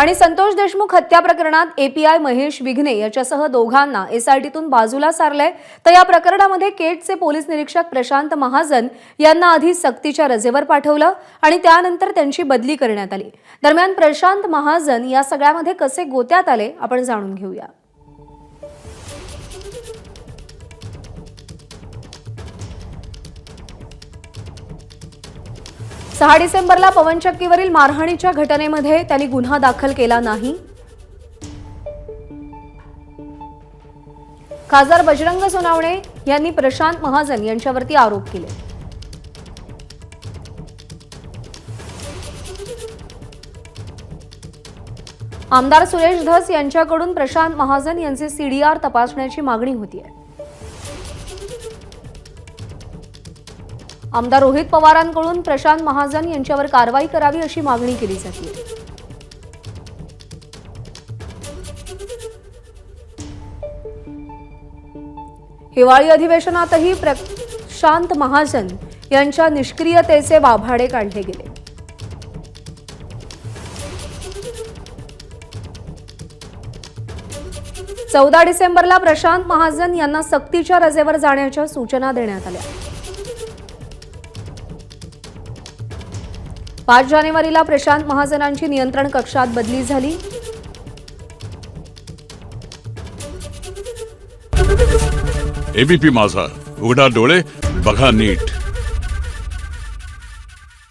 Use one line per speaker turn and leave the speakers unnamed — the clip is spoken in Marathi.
आणि संतोष देशमुख हत्या प्रकरणात एपीआय महेश विघ्ने याच्यासह दोघांना एसआयटीतून बाजूला सारलंय। तर या प्रकरणामध्ये केटचे पोलीस निरीक्षक प्रशांत महाजन यांना आधी सक्तीच्या रजेवर पाठवलं आणि त्यानंतर त्यांची बदली करण्यात आली। दरम्यान प्रशांत महाजन या सगळ्यामध्ये कसे गोत्यात आले आपण जाणून घेऊया। 6 डिसेंबरला पवनचक्कीवरील मारहाणीच्या घटनेमध्ये त्यांनी गुन्हा दाखल केला नाही। खासदार बजरंग सोनवणे यांनी प्रशांत महाजन यांच्यावरती आरोप केले। आमदार सुरेश धस यांच्याकडून प्रशांत महाजन यांचे सीडीआर तपासण्याची मागणी होतीये। आमदार रोहित पवारांकडून प्रशांत महाजन यांच्यावर कारवाई करावी अशी मागणी केली जाते। हिवाळी अधिवेशनातही प्रशांत महाजन यांच्या निष्क्रियतेचे वाभाडे काढले गेले। चौदा डिसेंबरला प्रशांत महाजन यांना सक्तीच्या रजेवर जाण्याच्या सूचना देण्यात आल्या। 5 जानेवारीला प्रशांत महाजनांची नियंत्रण कक्षात बदली झाली।
एबीपी माझा, उघडा डोळे बघा नीट।